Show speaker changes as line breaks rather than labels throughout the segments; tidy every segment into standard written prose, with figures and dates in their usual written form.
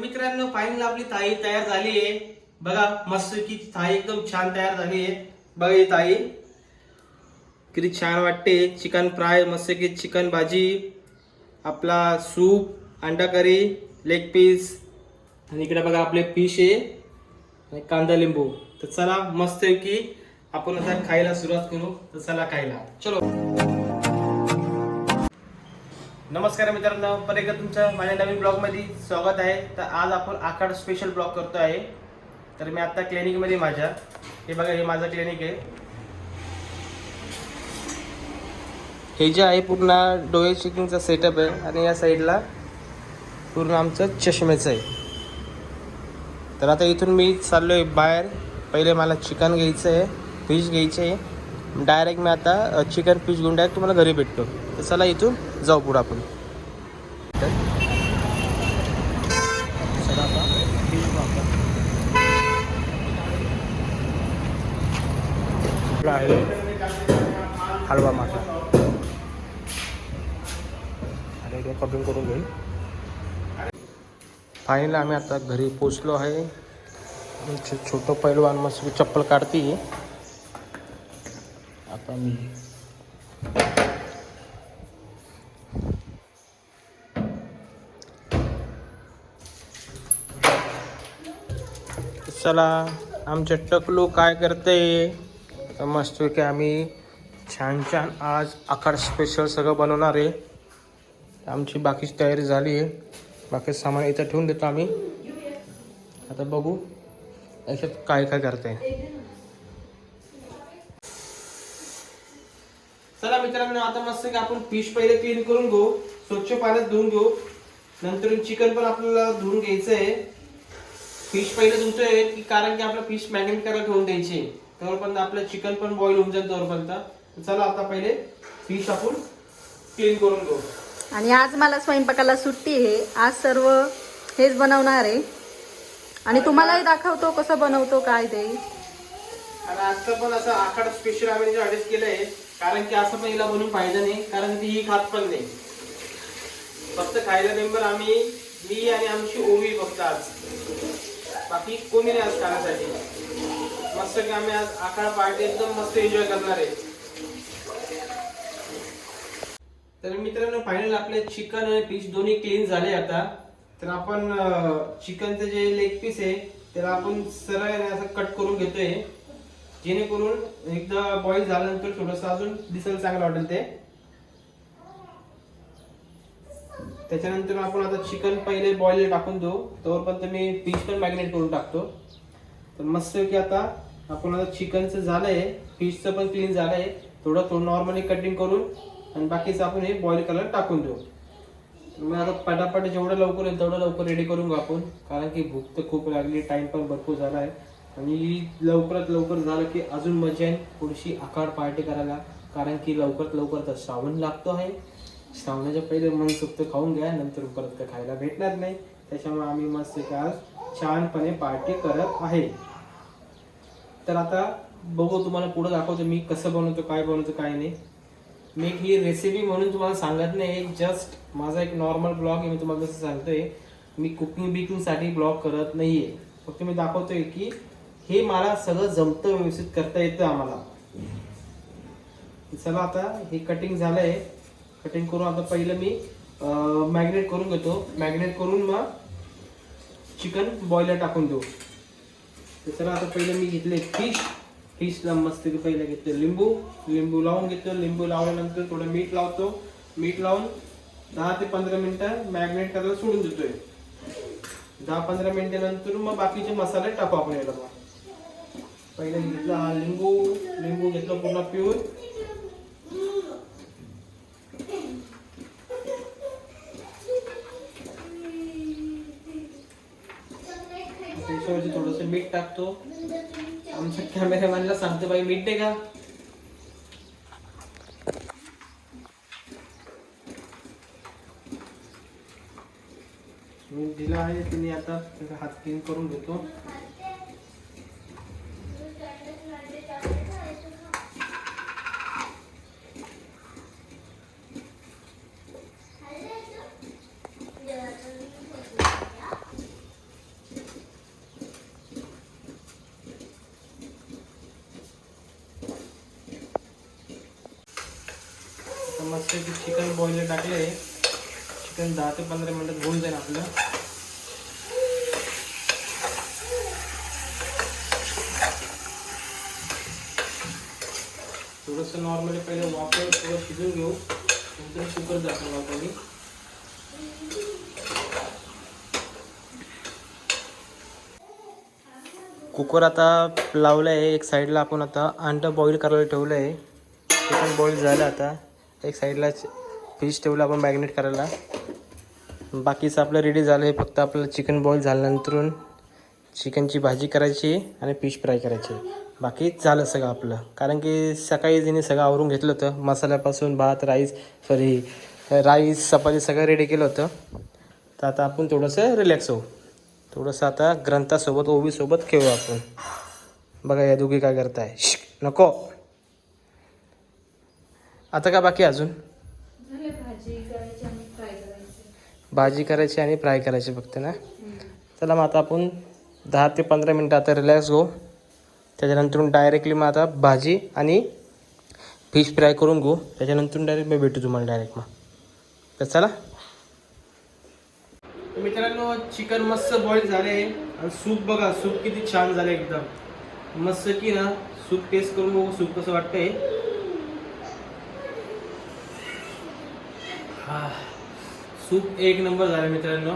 मित्रांनो फायनल आपली थाळी तयार झाली आहे बघा. मस्त की थाळी एकदम छान तयार झाली आहे बघा. ही थाळी किती छान वाटते. चिकन फ्राय, मस्त की चिकन भाजी, आपला सूप, अंडा करी, लेग पीस आणि इकडे बघा आपले फिश आहे आणि कांदा लिंबू. तर चला मस्त की आपण आता खायला सुरुवात करू. तर चला खायला चलो. नमस्कार मित्रांनो, परत एकदा तुमचं माझ्या नवीन ब्लॉगमध्ये स्वागत आहे. तर आज आपण आखाड स्पेशल ब्लॉग करतो आहे. तर मी आता क्लिनिकमध्ये माझ्या, हे बघा हे माझं क्लिनिक आहे. हे जे आहे पूर्ण डोळे चेकिंगचा सेटअप आहे आणि या साईडला पूर्ण आमचं चष्म्याचं आहे. तर आता इथून मी चाललो आहे बाहेर. पहिले मला चिकन घ्यायचं आहे, फिश घ्यायचं आहे. डायरेक्ट मी आता चिकन फिश घेऊन डायरेक्ट तुम्हाला घरी भेटतो. तर चला इथून जाऊ पुढं आपण. आहे हलवा मासा आणि ते कटिंग करून घेईल. फायनली आम्ही आता घरी पोचलो आहे. छोटं पैलवान मस्त चप्पल काढते. आता मी चला आमचे टकलू काय करते. मस्त की आम्ही छान छान आज आखाड स्पेशल सगळं बनवणार आहे. आमची बाकीची तयारी झाली आहे. बाकी सामान इथं ठेवून देतो आम्ही. आता बघू याच्यात काय काय करते. चला मित्रांनो, आता मस्त की आपण फिश पहिले क्लीन करून घेऊ, स्वच्छ पाण्यात धुवून घेऊ. नंतर चिकन पण आपल्याला धुवून घ्यायचं आहे. फिश पहिले धुतोय की कारण की आपलं फिश मॅरिनेट करायला ठेवून द्यायचे. तोपर्यंत आपलं चिकन पण बॉईल होऊन जाईल तोपर्यंत. चला आता पहिले फिश आपण क्लीन करून घेऊ.
आणि आज मला स्वयंपाकाला सुट्टी आहे. आज सर्व हेच बनवणार आहे आणि तुम्हालाही दाखवतो कसं बनवतो काय ते.
आणि आजचं पण असं आखाड स्पेशल आम्ही ऍडजस्ट केलंय कारण की असं पण हिला बनवून पाहिजे नाही, कारण की ही खात पण नाही. फक्त खायला मेंबर आम्ही, मी आणि आमची ओवी फक्त आज, बाकी कोणी नाही आज खाण्यासाठी. मस्त की आम्ही आज आखाड पार्टी एकदम मस्त एन्जॉय करणार आहे. तर मित्रांनो फायनल आपले चिकन आणि फिश दोन्ही क्लीन झाले. आता तर आपण चिकनचं जे लेग पीस आहे त्याला आपण सरळ असं कट करून घेतोय, जेणेकरून एकदा बॉईल झाल्यानंतर थोडंसं अजून दिसायला चांगलं वाटेल ते. त्याच्यानंतर आपण आता चिकन पहिले बॉईल टाकून देऊ, तोपर्यंत मी फिश पण मॅरिनेट करून टाकतो. तर मस्त की आता आपण आता चिकनचं झालंय, फिशचं पण क्लीन झालंय. थोडं नॉर्मली कटिंग करून आणि बाकीचं आपण हे बॉईल करायला टाकून देऊ. मग आता पटापट जेवढं लवकर येईल तेवढं लवकर रेडी करून घेऊ आपण, कारण की भूक तर खूप लागली, टाइम पण भरपूर झाला आहे. आणि लवकरात लवकर झालं की अजून मजा येईल थोडीशी आखाड पार्टी करायला, कारण की लवकरात लवकर तर श्रावण लागतो आहे. श्रावणाच्या पहिले मनसोक्त खाऊन घ्या, नंतर परत काय खायला भेटणार नाही. त्याच्यामुळे आम्ही मस्त काल छानपणे पार्टी करत आहे. तर आता बघू, तुम्हाला पुढे दाखवतो मी कसं बनवतो, काय बनवतो काय नाही. मी ही रेसिपी म्हणून तुम्हाला सांगत नाही, जस्ट माझा एक नॉर्मल ब्लॉग आहे. मी तुम्हाला कसं सांगतोय, मी कुकिंग बिकिंगसाठी ब्लॉग करत नाहीये. फक्त मी दाखवतोय की हे मला सगळं जमतं, व्यवस्थित करता येतं आम्हाला. चला आता हे कटिंग झालंय. कटिंग करून आता पहिलं मी मॅरिनेट करून घेतो. मॅरिनेट करून मग चिकन बॉईलला टाकून देऊ. तर चला आता पहिलं मी घेतले फिशला मस्त पहिलं घेतलं लिंबू लावून घेतो. लिंबू लावल्यानंतर थोडं मीठ लावतो. मीठ लावून 10 ते 15 मिनिटं मॅरिनेट करायला सोडून देतोय. 10-15 मिनिटानंतर मग बाकीचे मसाले टाकू आपण याला. पहिलं घेतला लिंबू घेतलं पूर्ण पिऊन. थोडस मीठ टाकतो. आमच्या कॅमेरामॅनला सांगतो, बाई मीठ दे का. मीठ दिलं आहे तिने. आता हात क्लीन करून घेतो. मस्त चिकन बॉईल टाकले. चिकन 10 ते 15 मिनिटात होऊन जाईल आपलं. थोडंसं नॉर्मली पहिले वापर थोडं शिजून घेऊ, नंतर कुकर टाकून वापरली. कुकर आता लावलं आहे. एक साईडला आपण आता अंडं बॉईल करायला ठेवलं आहे. चिकन बॉईल झालं. आता एक साईडला फिश ठेवलं आपण मॅरिनेट करायला. बाकीचं आपलं रेडी झालं आहे. फक्त आपलं चिकन बॉईल झाल्यानंतर चिकनची भाजी करायची आणि फिश फ्राय करायची. बाकी झालं सगळं आपलं. कारण की सकाळी तिने सगळं आवरून घेतलं होतं. मसाल्यापासून भात, राईस चपाती सगळं रेडी केलं होतं. तर आता आपण थोडंसं रिलॅक्स होऊ. थोडंसं आता ग्रंथासोबत ओवीसोबत खेळू आपण. बघा या दोघी काय करताय. नको. आता का बाकी अजून भाजी करायची आणि फ्राय करायची फक्त ना. चला मग आता आपण 10 ते 15 मिनटं आता रिलॅक्स घेऊ. त्याच्यानंतर डायरेक्टली मग आता भाजी आणि फिश फ्राय करून घेऊ. त्याच्यानंतर डायरेक्ट मी भेटू तुम्हाला डायरेक्ट. मग तर चला मित्रांनो, चिकन मस्त बॉईल झाले आणि सूप बघा, सूप किती छान झालं एकदम मस्त की ना. सूप टेस्ट करून बघू सूप कसं वाटतंय. सूप एक नंबर झालं मित्रांनो.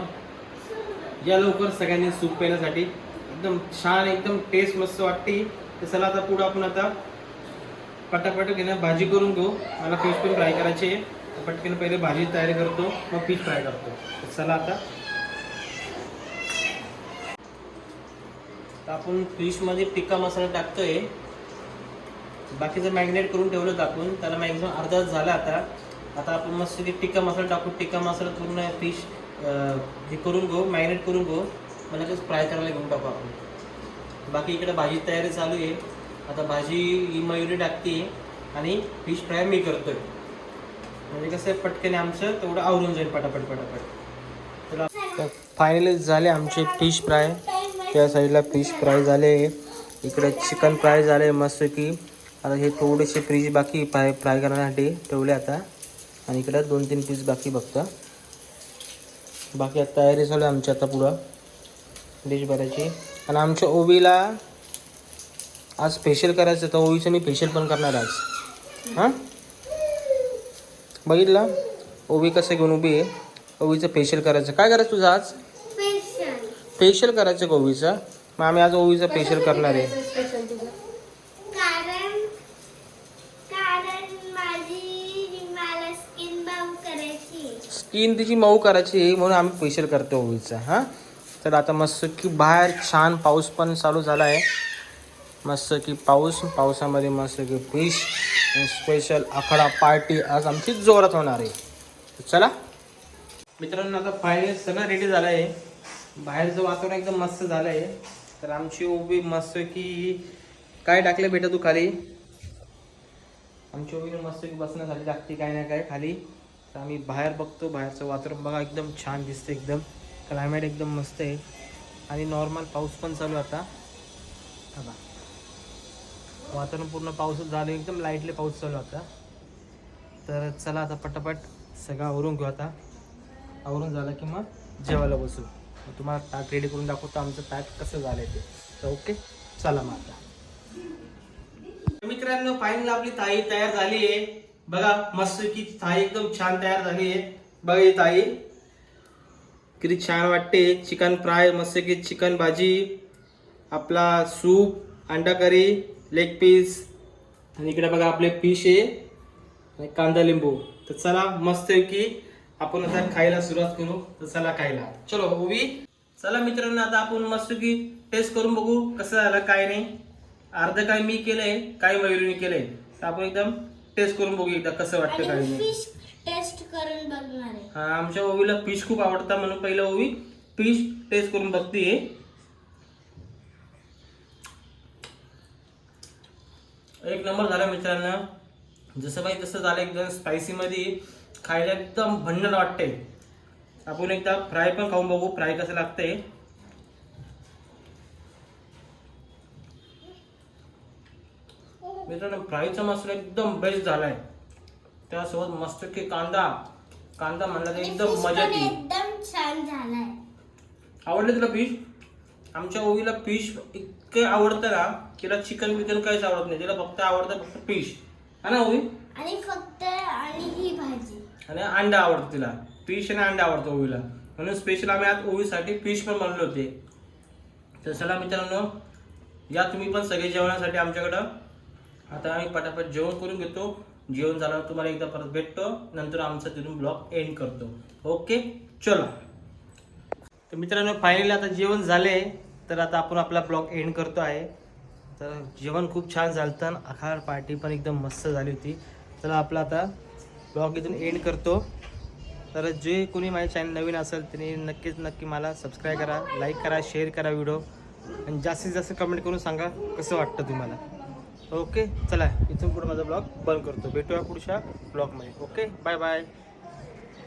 या लवकर सगळ्यांनी सूप पिण्यासाठी. एकदम छान, एकदम टेस्ट मस्त वाटते. तर चला आता पुढं आपण आता पटापट घेणं भाजी करून घेऊ. मला फिश पण फ्राय करायची आहे. पटकन पहिले भाजी तयारी करतो, मग फिश फ्राय करतो. तर चला आता आपण फिशमध्ये टिक्का मसाला टाकतोय. बाकीचं मॅरिनेट करून ठेवलं आपण. त्याला मॅक्झिमम अर्धा तास झाला. आता आपण मस्त टिक्का मसाला टाकू. टिक्का मसाला पूर्ण फिश हे करून घेऊ, मॅरिनेट करून घेऊ. मला तेच फ्राय करायला घेऊन टाकू आपण. बाकी इकडे भाजी तयारी चालू आहे. आता भाजी मयुरी टाकते आणि फिश फ्राय मी करतोय. म्हणजे कसं पटकन आमचं तेवढं आवरून जाईल पटापट. तर फायनली झाले आमचे फिश फ्राय. त्या साईडला फिश फ्राय झाले, इकडे चिकन फ्राय झाले मस्त की. आता हे थोडेसे फिश बाकी फ्राय करण्यासाठी ठेवले आता. आणि इकडे 2-3 पीस बाकी बघता. बाकी आता तयारी चालू आहे आमची आता पुढं डिश भरायची. आणि आमच्या ओवीला आज स्पेशल करायचं. तर ओवीचं मी स्पेशल पण करणार आज. हां बघितलं ओवी कसं घेऊन उभी आहे. ओवीचं स्पेशल करायचं. काय करायचं तुझं आज? स्पेशल करायचं का ओवीचं? मग आम्ही आज ओवीचं स्पेशल करणार आहे. स्किन तिची मऊ करायची म्हणून आम्ही स्पेशल करतो ओवीचं. हां तर आता मस्त की बाहेर छान पाऊस पण चालू झाला आहे. मस्त की पावसामध्ये मस्त की फिश स्पेशल आखाडा पार्टी आज आमची जोरात होणार आहे. चला मित्रांनो, आता फायनल सगळं रेडी झालं आहे. बाहेरचं वातावरण एकदम मस्त झालं आहे. तर आमची ओवी मस्त की काय टाकलं बेटा तू खाली? आमची ओवी मस्त की बसण्यासाठी टाकते काय ना काय खाली. तर आम्ही बाहेर बघतो. बाहेरचं वातावरण बघा एकदम छान दिसतं. एकदम क्लायमेट एकदम मस्त आहे. आणि नॉर्मल पाऊस पण चालू आता. बघा वातावरण पूर्ण पाऊसच झालं. एकदम लाईटली पाऊस चालू आता. तर चला आता पटापट सगळं आवरून घेऊ. आता आवरून झालं की मग जेवायला बसू. तुम्हाला ताट रेडी करून दाखवतो आमचं ताट कसं झालं ते. तर ओके चला मग आता. मित्रांनो फायनल आपली थाळी तयार झाली आहे. बघा मस्त की थाळी एकदम छान तयार झाली आहे. बघा ही थाळी किती छान वाटते. चिकन फ्राय मस्त की चिकन भाजी, आपला सूप, अंडा करी, लेग पीस आणि इकडे बघा आपले फिश आहे आणि कांदा लिंबू. तर चला मस्त की आपण आता खायला सुरुवात करू. तर चला खायला चलो ओवी. चला मित्रांनो आता आपण मस्त की टेस्ट करून बघू कसं झालं काय नाही. अर्ध काय मी केलंय, काय मयुरीने केलंय. तर आपण एकदम टेस्ट करून बघू एकदा कसं वाटतं काय नाही.
फिश टेस्ट करून बघणार आहे.
हा आमच्या ओवीला फिश खूप आवडतं म्हणून पहिलं ओवी फिश टेस्ट करून बघतीये. एक नंबर झाला मित्रांनो. जसं पाहिजे तसं झालं. एकदम स्पायसी मध्ये खायला एकदम भन्नाट वाटतंय. आपण एकदा फ्राय पण खाऊन बघू फ्राय कसं लागतंय. मित्रांनो फ्रायचा मसाला एकदम बेस्ट झालाय. त्यासोबत मस्त की कांदा म्हणला तर
आणि
एकदम
fish
मजा
पण
येते.
एकदम छान झालाय.
आवडलं तुला फिश? आमच्या ओवीला फिश इतकं आवडतं ना, तिला चिकन बिकन काहीच आवडत नाही, तिला फक्त आवडतं फक्त फिश. हा ना ओवी?
आणि ही भाजी.
आणि अंडा आवडतं तिला. फिश आणि अंडा आवडतं ओवीला. म्हणून स्पेशल आम्ही आज ओवीसाठी फिश पण बनवले होते. तर चला मित्रांनो, या तुम्ही पण सगळे जेवणासाठी आमच्याकडं. आता आम्ही पटापट जेवण करून घेतो. जेवण झाल्यावर तुम्हाला एकदा परत भेटतो, नंतर आमचा तिथून ब्लॉग एंड करतो. ओके, चला. तर मित्रांनो फायनली आता जेवण झाले, तर आता आपण आपला ब्लॉग एंड करतो आहे. तर जेवण खूप छान झालं होतं, आखार पार्टी पण एकदम मस्त झाली होती. चला आपला आता ब्लॉग इथून एंड करतो. तर जे कोणी माझ्या चॅनल नवीन असेल त्यांनी नक्की मला सबस्क्राईब करा, लाईक करा, शेअर करा व्हिडिओ, आणि जास्तीत जास्त कमेंट करून सांगा कसं वाटतं तुम्हाला. ओके, चला इथून पुढे माझा ब्लॉग बंद करतो. भेटूया पुढच्या ब्लॉगमध्ये. Okay, bye bye.